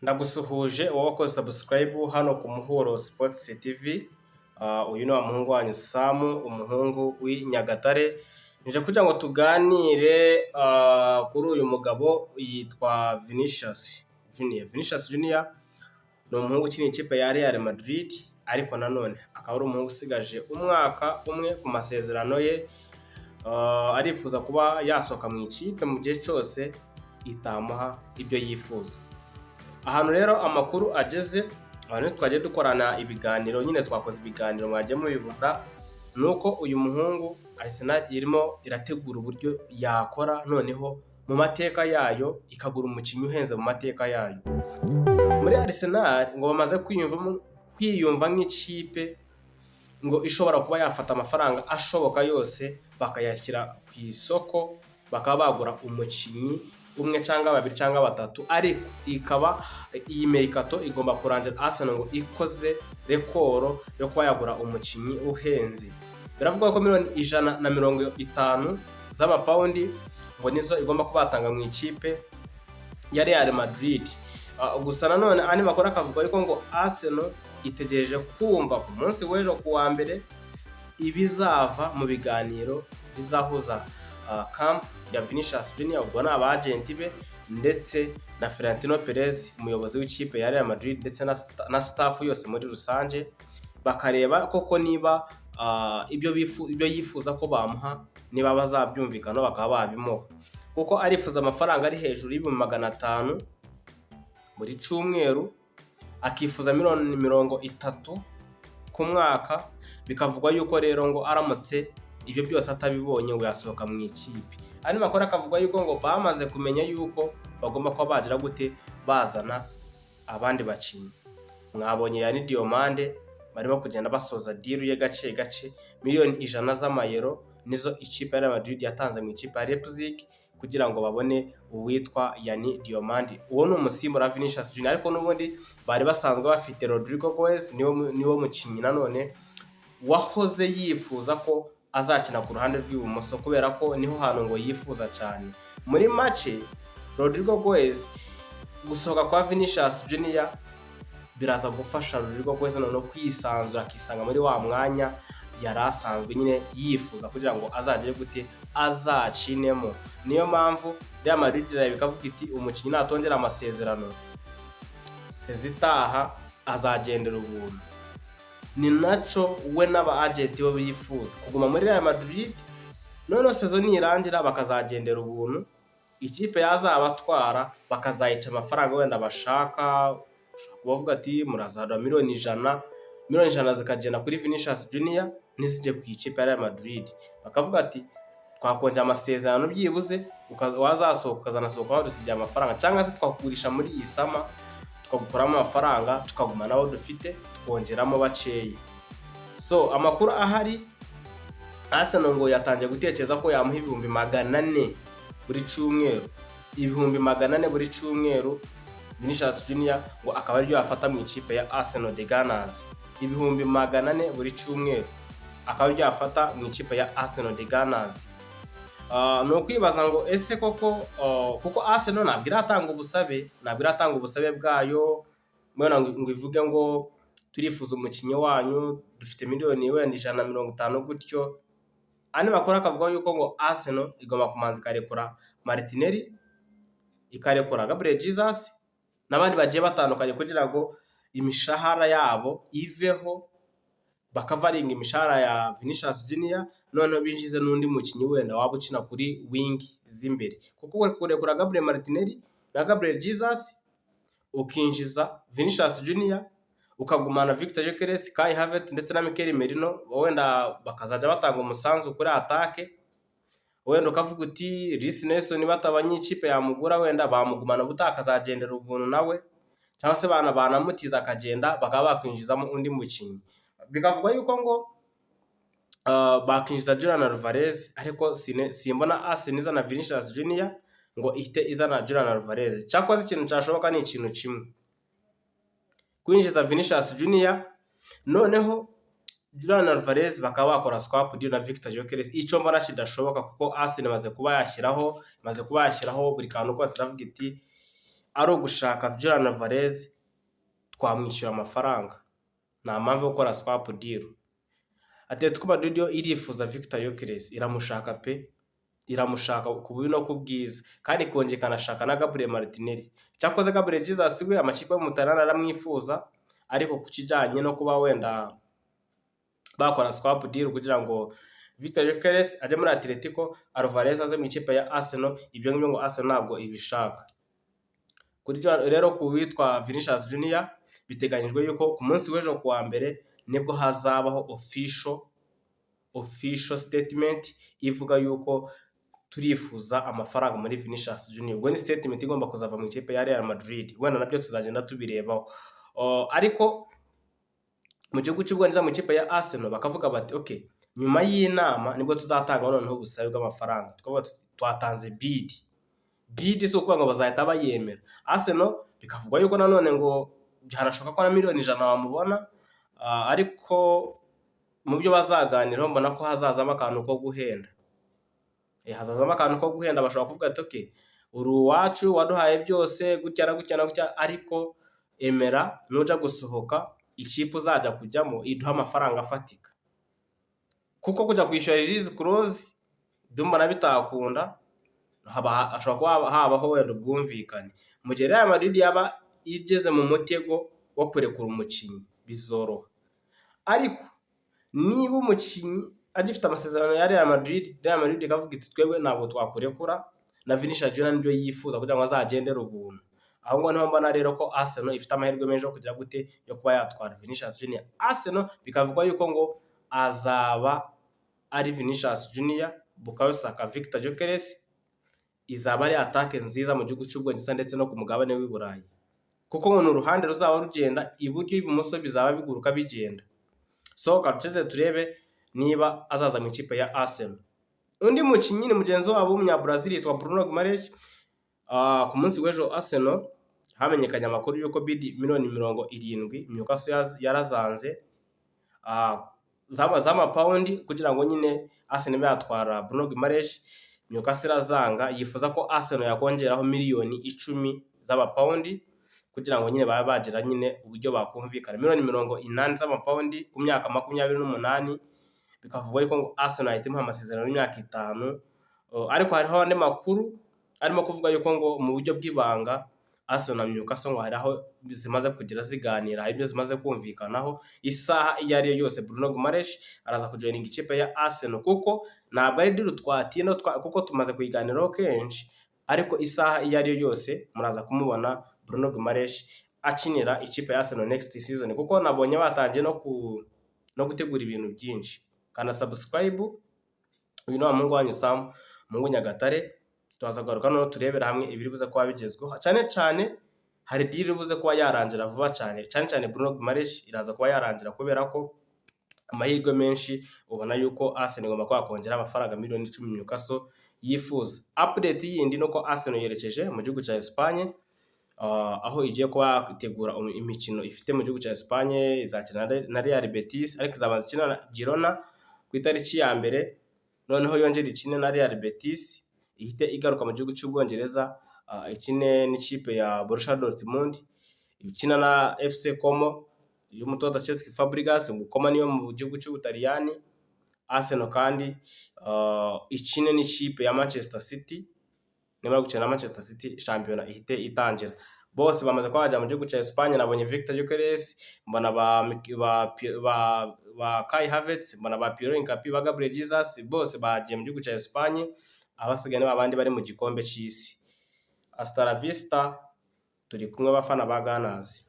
Ndagusuhuje wowe wakoze subscribe hano ku Muhuro Sports TV. Uyu ni wa muhungu wanyu Sam, umuhungu w'i Nyagatare. Nije kugira ngo tuganire kuri uyu mugabo yitwa Vinicius Junior. Vinicius Junior ni umuhungu ukina ikipe ya Real Madrid, ariko nanone akaba ari umuhungu usigaje umwaka umwe ku masezerano ye. Arifuza kuba yasohoka mu ikipe mu gihe cyose itamuha ibyo yifuza. Ahantu rero amakuru ageze, abantu twagiye dukorana ibiganiro, nyine twakoze ibiganiro mwagiye mubibura, nuko uyu muhungu Arsenal irimo irategura uburyo yakora noneho mu mateka yayo ikagura umukinnyi uhenze mu mateka yayo. Muri Arsenal ngo bamaze kwiyumva nk'ikipe ngo ishobora kuba yafata amafaranga ashoboka yose bakayashyira ku isoko, bakaba bagura umukinnyi umwe cyangwa babiri cyangwa batatu, ariko ikaba iyi mercato igomba kurangira Arsenal ngo ikoze rekoro yo kuba yagura umukinnyi uhenze. Biravuga ko miliyoni 150 z'amapawundi ngo nizo igomba kubatanga mu ikipe ya Real Madrid. Gusa nanone ani makora akavuga ariko ngo Arsenal itegereje kumva ku munsi w'ejo ku wa mbere ibizava mu biganiro bizahuza camp ya Vinicius Junior, ubwo ni abagenti be ndetse na Florentino Perez, umuyobozi w'ikipe ya Real Madrid, ndetse na staff yose muri rusange, bakareba koko niba ibyo yifuza ko bamuha niba bazabyumvikana bakaba babimuha, kuko arifuza amafaranga ari hejuru y'ibihumbi 500 muri cyumweru, akifuza miliyoni 30 ku mwaka. Bikavugwa yuko rero ngo aramutse ibyo byose atabibonye ngo yasohoka mu ikipe. Ari makora akavuga yuko ngo bamaze kumenya yuko bagomba kuba bagira gute bazana abandi bakinnyi. Mwabonye yani Diomande barimo kugenda basoza deal ye gace gace, miliyoni 100 z'amayero nizo ikipe ya Real Madrid yatanze mu ikipe ya Leipzig kugira ngo babone uwitwa Yani Diomande. Uwo ni umusimbura Vinicius Junior, ariko n'ubundi bari basanzwe bafite Rodrigo Goes, niwo mukinnyi nanone wahoze yifuza ko azakina ku ruhande rw'ibumoso, kubera ko niho hantu ngo yifuza cyane. Muri match Rodrigo Goes gusohoka kwa Vinicius Junior biraza gufasha Rodrigo Goes no kwisanzura, akisanga muri wa mwanya yari asanzwe nyine yifuza kugira ngo azagire gute azacinemo. Niyo mpamvu Real Madrid bikavuga iti umukinnyi natongera amasezerano sezitaha azagendera ubuntu. Ni naco we n'aba agenti bo bifuza kuguma muri Real Madrid, none sezo nirangira bakazagendera ubuntu, ikipe yazabatwara bakazayica amafaranga wenda bashaka, kubavuga ati murazadwa miliyoni 100 zikagenda kuri Vinicius Junior nizije ku ikipe ya Real Madrid. Bakavuga ati twakonje amasezerano byibuze wazasohoka ukazanasohoka wadusigiye amafaranga, cyangwa se twakugurisha muri iyi sama tukagukuramo amafaranga tukaguma nabo dufite tukongeramo baceye. So amakuru ahari, Arsenal ngo yatangiye gutekereza ko yamuha ibihumbi 400 buri cyumweru, ibihumbi 400 buri cyumweru. Vinicius Junior ngo akaba ari yafata mu ikipe ya Arsenal de Gunners, ibihumbi 400 buri cyumweru akaba ari yafata mu ikipe ya Arsenal de Gunners. No kwibaza ngo ese koko kuko Arsenal ntabwo iratanga ubusabe bwayo, mbona ngo ivuge ngo turifuza umukinnyi wanyu dufite miliyoni 150 gutyo. Ani makora akavuga yuko ngo Arsenal igomba kumanza ikarekura Martinelli, ikarekura Gabriel Jesus n'abandi bagiye batandukanye kugira ngo imishahara yabo iveho, bakavaringa imishahara ya Vinicius Junior, noneho binjize n'undi mukinnyi wenda waba ukina kuri wing z'imbere. Kuko kurekura Gabriel Martinelli na Gabriel Jesus ukinjiza Vinicius Junior, ukagumana Victor Gyökeres, Kai Havertz ndetse na Mikel Merino, wenda bakazaja batanga umusanzu kuri atake. Wenda ukavuga uti Reece Nelson batabanye ikipe yamugura, wenda bamugumana butakazagendera ubuntu nawe, cyangwa se banamutiza akagenda bakaba bakwinjizamo undi mukinnyi. Bikavugwa yuko ngo bakinjiza Julian Alvarez, ariko simbona Arsenal izana Vinicius Junior ngo ihite izana Julian Alvarez. Cyakoze ikintu cyashoboka ni ikintu kimwe, kwinjiza Vinicius Junior noneho Julian Alvarez bakaba bakora swap deal na Victor Gyökeres. Icyo mbona kidashoboka kuko Arsenal maze kuba yashyiraho buri kantu kose, iravuga iti ari ugushaka Julian Alvarez twamwishyura amafaranga, nta mpamvu yo gukora swap deal. Atletico Madrid yo irifuza Victor Gyökeres, iramushaka pe, iramushaka ku bubi no ku bwiza, kandi ikongera ikanashaka na Gabriel Martinelli. Cyakoze Gabriel Jesus we amakipe yo mu Butaliyani aramwifuza, ariko ku kijyanye no kuba wenda bakora swap deal kugira ngo Victor Gyökeres ajye muri Atletico, Alvarez aze mu ikipe ya Arsenal, ibyo ngibyo ngo Arsenal ntabwo ibishaka. Kuri rero ku witwa Vinicius Junior biteganyijwe yuko ku munsi w'ejo kuwa mbere nibwo hazabaho official statement ivuga yuko turifuza amafaranga muri Vinicius Junior. Ubwo ni statement igomba kuzava mu ikipe ya Real Madrid, wenda nabyo tuzagenda tubirebaho. Ariko mu gihugu cy'Ubwongereza mu ikipe ya Arsenal bakavuga bati okay, nyuma y'inama nibwo tuzatanga noneho ubusabe bw'amafaranga. Twatanze bid si ukuvuga ngo bazahita bayemera. Arsenal bikavugwa yuko nanone ngo byanashoboka ko na miliyoni 100 bamubona, ariko mu byo bazaganiraho mbona ko hazazamo akantu ko guhenda. Hazazamo akantu ko guhenda, bashobora kuvuga ati okay, uri uwacu waduhaye byose gutya na gutya na gutya, ariko emera nuja gusohoka ikipe uzajya kujyamo iduha amafaranga afatika. Kuko kujya kwishyura release clause mbona bitakunda, ashobora kuba habaho wenda ubwumvikane. Mu gihe Real Madrid yaba igeze mu mutego wo kurekura umukinnyi bizoroha, ariko niba umukinnyi agifite amasezerano ya Real Madrid ikavuga iti twebwe ntabwo twakurekura, na Vinicius Junior nibyo yifuza kugira ngo azagendere ubuntu, aho ngo niho mbona rero ko Arsenal ifite amahirwe menshi yo kugira gute yo kuba yatwara Vinicius Junior. Arsenal bikavugwa yuko ngo azaba ari Vinicius Junior, Bukayo Saka, Victor Gyökeres, izaba ari atake nziza mu gihugu cy'Ubwongereza ndetse no ku mugabane w'i Burayi, kuko ngo uruhande ruzaba rugenda iburyo ibumoso bizaba biguruka bigenda. So karuceze turebe niba azaza mu ikipe ya Arsenal. Undi mukinnyi ni mugenzi wabo w'umunyabrazil yitwa Bruno Guimaraes. Ku munsi w'ejo Arsenal hamenyekanye amakuru yuko bid miliyoni 70 Newcastle yarazanze zama paundi kugira ngo nyine Arsenal yatwara Bruno Guimaraes. Newcastle azanga, yifuza ko Arsenal yakongeraho miliyoni 10 z'amapaundi kugira ngo nyine baba bagira nyine uburyo bakumvikana. Miliyoni 80 z'amapaundi ku myaka 28, bikavugwa yuko ngo Arsenal ahitimo amasezerano y'imyaka 5. Ariko hariho andi makuru arimo kuvuga yuko ngo mu buryo bw'ibanga Arsenal na Newcastle ngo hariho zimaze kugira ziganira, hari ibyo zimaze kumvikanaho. Isaha iyo ari yo yose Bruno Guimaraes araza kujoininga ikipe ya Arsenal, kuko ntabwo ari deal twatinda kuko tumaze kuyiganiraho kenshi, ariko isaha iyo ari yo yose muraza kumubona Bruno Guimaraes akinira ikipe ya Arsenal next season, kuko nabonye batangiye no gutegura ibintu byinshi. Kana subscribe, uyu ni umuhungu wanyu Sam Mungu Nyagatare. Twazagaruka no turebera hamwe ibiri buze kuba bigezweho, cyane hari deal buze kuba yarangira vuba cyane Bruno Guimaraes iraza kuba yarangira, kubera ko amahirwe menshi ubona yuko Arsenal igomba kwakongera amafaranga miliyoni 10 Newcastle yifuza. Update yindi nuko Arsenal yerekeje mu gihugu cya Espagne, aho igiye kuba itegura imikino ifite mu gihugu cya Espagne. Izakina na Real Betis, ariko izabanza ikina na Girona ku itariki ya mbere, noneho yongera ikine na Real Betis, ihite igaruka mu gihugu cy'Ubwongereza ikine n'ikipe ya Borussia Dortmund, ikina na FC Como y'umutoza Cesc Fabregas. Como niyo mu gihugu cy'Ubutaliyani. Arsenal kandi ikine n'ikipe ya Manchester City, nimara gukina na Manchester City shampiyona ihite itangira. Bose bamaze kuba bajya mu gihugu cya Espagne. Nabonye Victor Gyökeres, mbona ba Kai Havertz, mbona ba Pierre Nkapi, ba Gabriel Jesus, bose bagiye mu gihugu cya Espagne. Abasigaye n'abandi bari mu gikombe cy'isi. Hasta la vista, turi kumwe bafana ba Gunners.